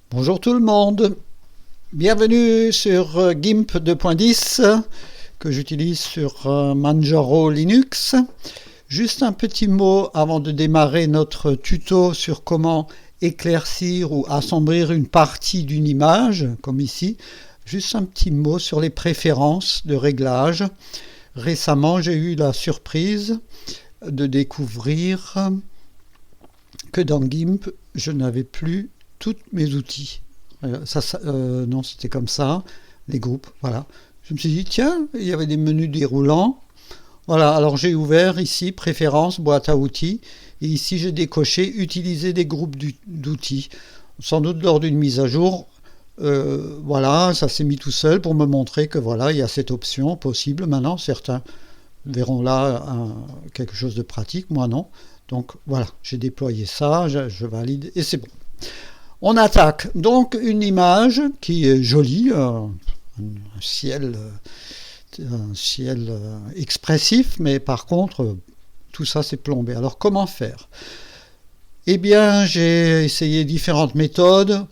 Bonjour tout le monde, bienvenue sur GIMP 2.10 que j'utilise sur Manjaro Linux. Juste un petit mot avant de démarrer notre tuto sur comment éclaircir ou assombrir une partie d'une image, comme ici. Juste un petit mot sur les préférences de réglage. Récemment, j'ai eu la surprise de découvrir que dans GIMP, je n'avais plus tous mes outils. Non, c'était comme ça, les groupes, voilà. Je me suis dit, tiens, il y avait des menus déroulants. Voilà, alors j'ai ouvert ici, préférences, boîte à outils. Et ici, j'ai décoché, utiliser des groupes d'outils. Sans doute lors d'une mise à jour, voilà, ça s'est mis tout seul pour me montrer que voilà, il y a cette option possible. Maintenant, certains verront là quelque chose de pratique, moi non. Donc voilà, j'ai déployé ça, je valide et c'est bon. On attaque donc une image qui est jolie, un ciel expressif, mais par contre, tout ça c'est plombé. Alors comment faire? Eh bien, j'ai essayé différentes méthodes.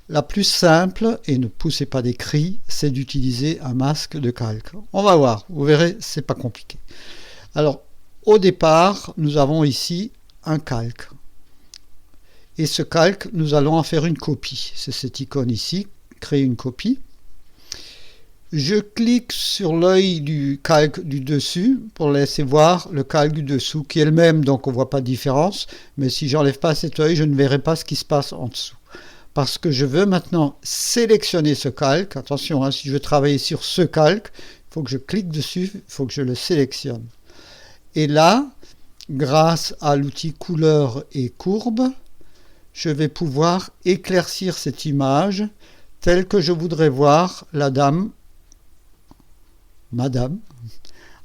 La plus simple, et ne poussez pas des cris, c'est d'utiliser un masque de calque. On va voir, vous verrez, c'est pas compliqué. Alors, au départ, nous avons ici un calque. Et ce calque, nous allons en faire une copie. C'est cette icône ici, créer une copie. Je clique sur l'œil du calque du dessus pour laisser voir le calque du dessous, qui est le même, donc on ne voit pas de différence. Mais si j'enlève pas cet œil, je ne verrai pas ce qui se passe en dessous. Parce que je veux maintenant sélectionner ce calque. Attention, si je veux travailler sur ce calque, il faut que je clique dessus, il faut que je le sélectionne. Et là, grâce à l'outil couleur et courbe, je vais pouvoir éclaircir cette image telle que je voudrais voir la dame, madame,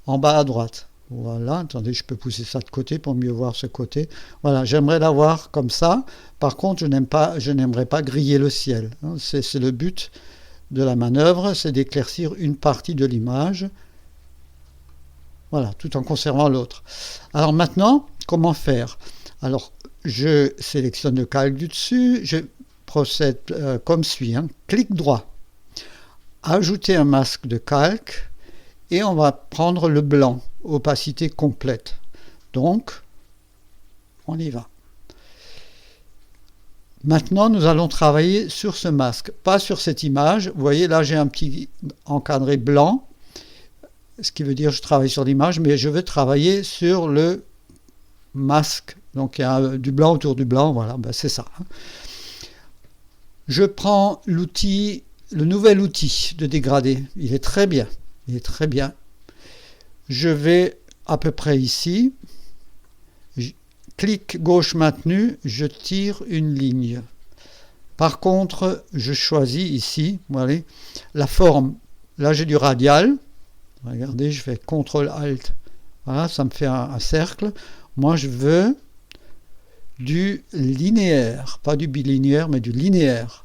en bas à droite. Voilà, attendez, je peux pousser ça de côté pour mieux voir ce côté. Voilà, j'aimerais la voir comme ça. Par contre, je n'aimerais pas griller le ciel. C'est le but de la manœuvre, c'est d'éclaircir une partie de l'image. Voilà, tout en conservant l'autre. Alors maintenant, comment faire? Alors, je sélectionne le calque du dessus, je procède comme suit. Clic droit, ajouter un masque de calque, et on va prendre le blanc, opacité complète. Donc, on y va. Maintenant, nous allons travailler sur ce masque, pas sur cette image. Vous voyez, là, j'ai un petit encadré blanc, ce qui veut dire que je travaille sur l'image, mais je veux travailler sur le masque. Donc il y a du blanc autour du blanc, voilà, c'est ça. Je prends l'outil, le nouvel outil de dégradé. Il est très bien. Il est très bien. Je vais à peu près ici. Clic gauche maintenu, je tire une ligne. Par contre, je choisis ici, voilà, la forme. Là, j'ai du radial. Regardez, je fais CTRL-ALT. Voilà, ça me fait un cercle. Moi, je veux du linéaire, pas du bilinéaire, mais du linéaire.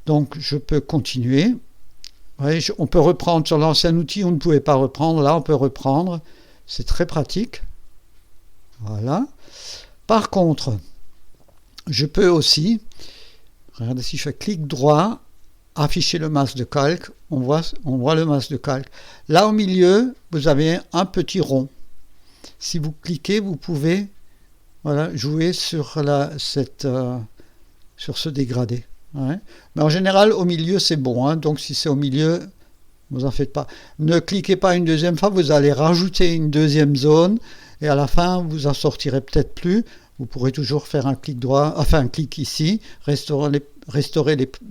Donc, je peux continuer. Oui, on peut reprendre sur l'ancien outil, on ne pouvait pas reprendre. Là, on peut reprendre. C'est très pratique. Voilà. Par contre, je peux aussi, regardez, si je fais clic droit, afficher le masque de calque, on voit le masque de calque. Là, au milieu, vous avez un petit rond. Si vous cliquez, vous pouvez jouer sur sur ce dégradé. Ouais. Mais en général, au milieu, c'est bon. Donc, si c'est au milieu, vous en faites pas. Ne cliquez pas une deuxième fois, vous allez rajouter une deuxième zone. Et à la fin, vous en sortirez peut-être plus. Vous pourrez toujours faire un clic droit, enfin un clic ici, restaurer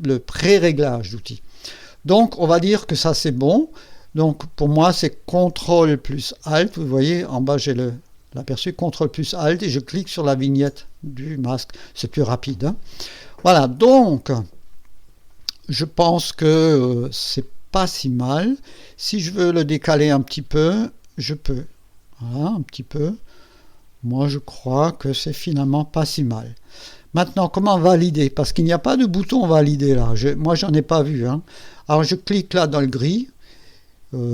le pré-réglage d'outils. Donc, on va dire que ça, c'est bon. Donc, pour moi, c'est CTRL plus ALT. Vous voyez, en bas, j'ai l'aperçu CTRL plus ALT et je clique sur la vignette du masque. C'est plus rapide. Voilà, donc, je pense que c'est pas si mal. Si je veux le décaler un petit peu, je peux. Voilà, un petit peu. Moi, je crois que c'est finalement pas si mal. Maintenant, comment valider? Parce qu'il n'y a pas de bouton valider là. Moi, j'en ai pas vu. Alors, je clique là dans le gris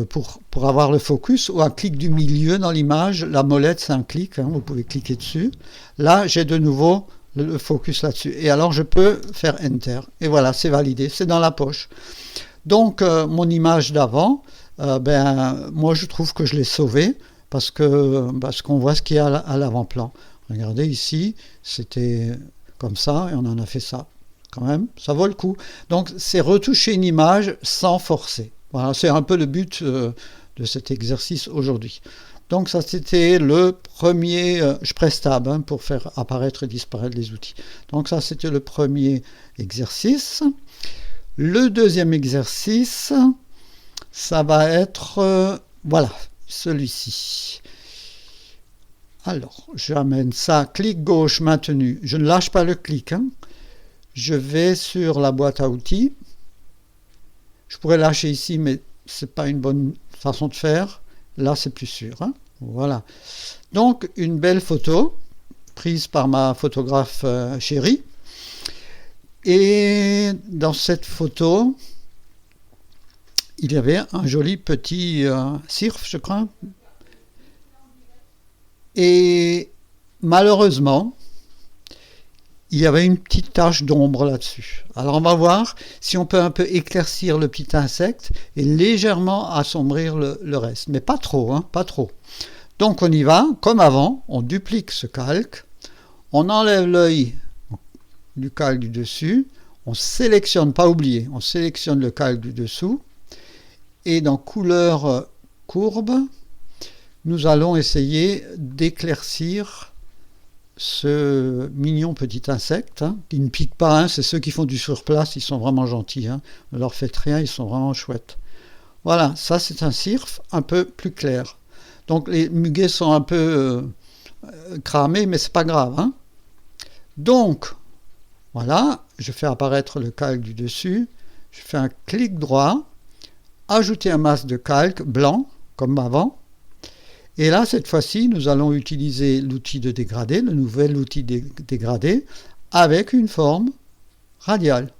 pour avoir le focus, ou un clic du milieu dans l'image. La molette, c'est un clic. Vous pouvez cliquer dessus. Là, j'ai de nouveau le focus là-dessus. Et alors je peux faire Enter. Et voilà, c'est validé, c'est dans la poche. Donc mon image d'avant, moi je trouve que je l'ai sauvée parce qu'on voit ce qu'il y a à l'avant-plan. Regardez ici, c'était comme ça et on en a fait ça. Quand même, ça vaut le coup. Donc c'est retoucher une image sans forcer. Voilà, c'est un peu le but de cet exercice aujourd'hui. Donc ça c'était le premier, je presse tab pour faire apparaître et disparaître les outils. Donc ça c'était le premier exercice. Le deuxième exercice, ça va être, voilà, celui-ci. Alors, j'amène ça, clic gauche maintenu, je ne lâche pas le clic. Je vais sur la boîte à outils. Je pourrais lâcher ici, mais ce n'est pas une bonne façon de faire. Là, c'est plus sûr. Voilà. Donc, une belle photo prise par ma photographe chérie. Et dans cette photo, il y avait un joli petit cirque, je crois. Et malheureusement, il y avait une petite tache d'ombre là-dessus. Alors on va voir si on peut un peu éclaircir le petit insecte et légèrement assombrir le reste. Mais pas trop, pas trop. Donc on y va, comme avant, on duplique ce calque, on enlève l'œil du calque du dessus, on sélectionne, pas oublier, on sélectionne le calque du dessous, et dans couleur courbe, nous allons essayer d'éclaircir ce mignon petit insecte, qui ne pique pas, c'est ceux qui font du surplace, ils sont vraiment gentils, ne leur faites rien, ils sont vraiment chouettes. Voilà, ça c'est un cirque un peu plus clair. Donc les muguets sont un peu cramés, mais c'est pas grave. Donc, voilà, je fais apparaître le calque du dessus, je fais un clic droit, ajouter un masque de calque blanc, comme avant. Et là, cette fois-ci, nous allons utiliser l'outil de dégradé, le nouvel outil dégradé, avec une forme radiale.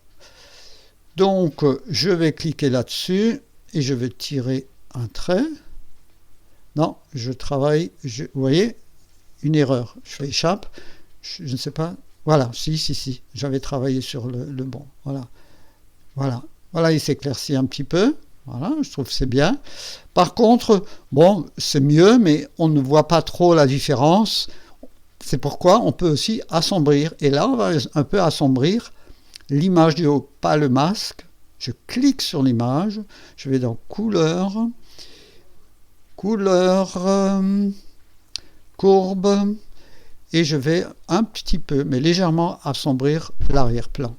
Donc, je vais cliquer là-dessus et je vais tirer un trait. Non, je travaille, vous voyez, une erreur. Je fais échappe, je ne sais pas. Voilà, si, j'avais travaillé sur le bon. Voilà, il s'éclaircit un petit peu. Voilà, je trouve que c'est bien. Par contre, bon, c'est mieux, mais on ne voit pas trop la différence. C'est pourquoi on peut aussi assombrir. Et là, on va un peu assombrir l'image du haut, pas le masque. Je clique sur l'image, je vais dans couleur, courbe, et je vais un petit peu, mais légèrement assombrir l'arrière-plan.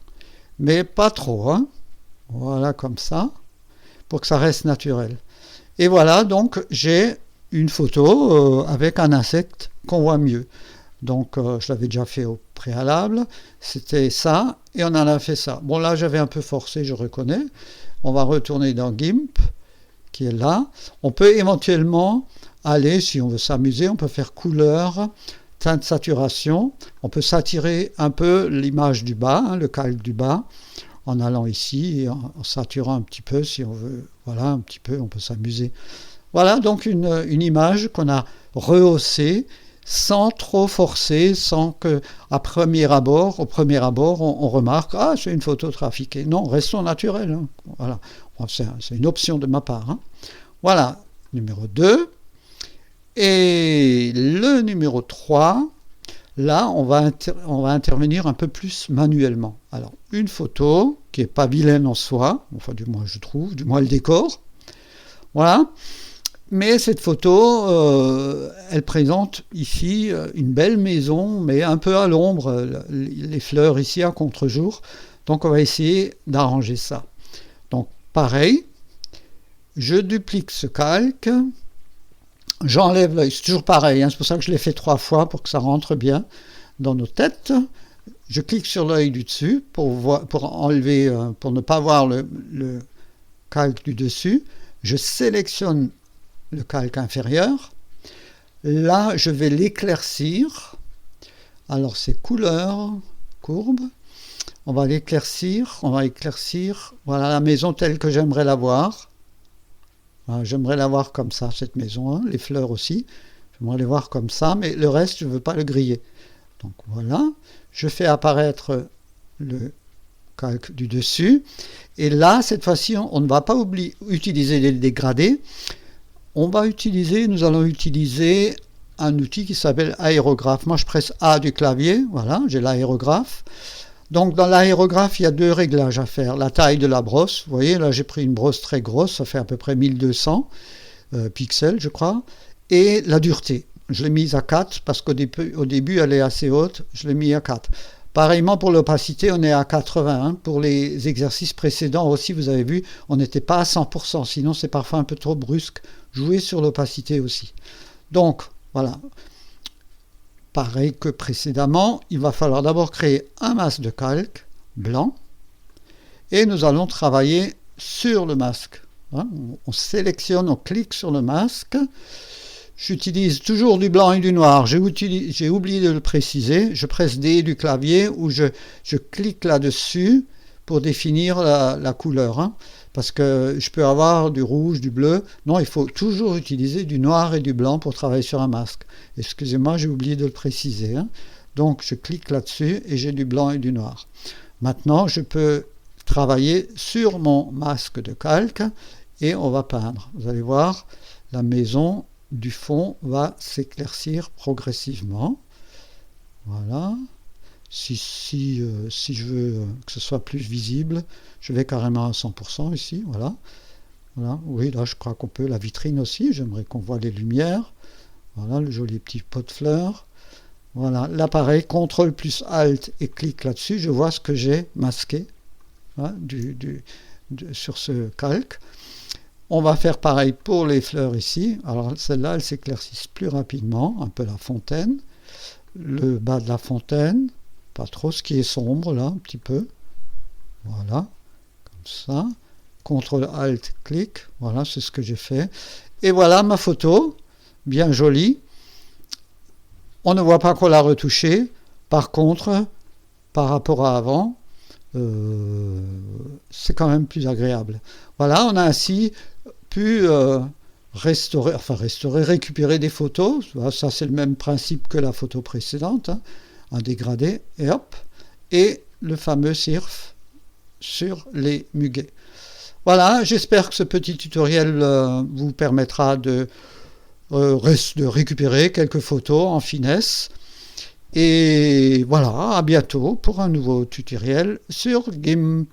Mais pas trop, Voilà, comme ça, pour que ça reste naturel. Et voilà, donc j'ai une photo avec un insecte qu'on voit mieux. Donc je l'avais déjà fait au préalable, c'était ça, et on en a fait ça. Bon là j'avais un peu forcé, je reconnais. On va retourner dans GIMP, qui est là. On peut éventuellement aller, si on veut s'amuser, on peut faire couleur, teinte saturation. On peut saturer un peu l'image du bas, le calque du bas, en allant ici et en saturant un petit peu si on veut. Voilà, un petit peu, on peut s'amuser. Voilà donc une image qu'on a rehaussée sans trop forcer, sans que au premier abord, on remarque « Ah, c'est une photo trafiquée ». Non, restons naturels. Voilà. C'est une option de ma part. Voilà, numéro 2. Et le numéro 3, là, on va intervenir un peu plus manuellement. Alors, une photo qui n'est pas vilaine en soi, enfin du moins je trouve, du moins le décor. Voilà. Mais cette photo, elle présente ici une belle maison, mais un peu à l'ombre, les fleurs ici à contre-jour. Donc on va essayer d'arranger ça. Donc pareil, je duplique ce calque, j'enlève l'œil, c'est toujours pareil, c'est pour ça que je l'ai fait 3 fois pour que ça rentre bien dans nos têtes. Je clique sur l'œil du dessus pour ne pas voir le calque du dessus. Je sélectionne le calque inférieur. Là, je vais l'éclaircir. Alors, c'est couleur, courbe. On va l'éclaircir. Voilà la maison telle que j'aimerais la voir. Voilà, j'aimerais la voir comme ça, cette maison. Les fleurs aussi. J'aimerais les voir comme ça, mais le reste, je ne veux pas le griller. Donc voilà, je fais apparaître le calque du dessus. Et là, cette fois-ci, on ne va pas utiliser les dégradés. Nous allons utiliser un outil qui s'appelle aérographe. Moi, je presse A du clavier. Voilà, j'ai l'aérographe. Donc, dans l'aérographe, il y a 2 réglages à faire. La taille de la brosse. Vous voyez, là, j'ai pris une brosse très grosse. Ça fait à peu près 1200 pixels, je crois. Et la dureté. Je l'ai mise à 4 parce qu'au début, elle est assez haute. Je l'ai mis à 4. Pareillement pour l'opacité, on est à 80. Hein. Pour les exercices précédents aussi, vous avez vu, on n'était pas à 100%. Sinon, c'est parfois un peu trop brusque. Jouez sur l'opacité aussi. Donc, voilà. Pareil que précédemment, il va falloir d'abord créer un masque de calque blanc. Et nous allons travailler sur le masque. Hein. On sélectionne, on clique sur le masque. J'utilise toujours du blanc et du noir. J'ai oublié de le préciser. Je presse D du clavier ou je clique là-dessus pour définir la couleur. Hein, parce que je peux avoir du rouge, du bleu. Non, il faut toujours utiliser du noir et du blanc pour travailler sur un masque. Excusez-moi, j'ai oublié de le préciser. Hein. Donc, je clique là-dessus et j'ai du blanc et du noir. Maintenant, je peux travailler sur mon masque de calque et on va peindre. Vous allez voir, la maison du fond va s'éclaircir progressivement. Voilà. Si je veux que ce soit plus visible, je vais carrément à 100% ici. Voilà. Voilà. Oui, là, je crois qu'on peut. La vitrine aussi, j'aimerais qu'on voit les lumières. Voilà, le joli petit pot de fleurs. Voilà. L'appareil, CTRL plus ALT et clique là-dessus. Je vois ce que j'ai masqué hein, sur ce calque. On va faire pareil pour les fleurs ici. Alors celles-là, elles s'éclaircissent plus rapidement. Un peu la fontaine. Le bas de la fontaine. Pas trop ce qui est sombre là, un petit peu. Voilà. Comme ça. CTRL ALT clic. Voilà, c'est ce que j'ai fait. Et voilà ma photo. Bien jolie. On ne voit pas qu'on l'a retouchée. Par contre, par rapport à avant, c'est quand même plus agréable. Voilà, on a ainsi pu récupérer des photos. Ça, c'est le même principe que la photo précédente. Hein. Un dégradé, et hop. Et le fameux cirf sur les muguets. Voilà, j'espère que ce petit tutoriel vous permettra de récupérer quelques photos en finesse. Et voilà, à bientôt pour un nouveau tutoriel sur GIMP.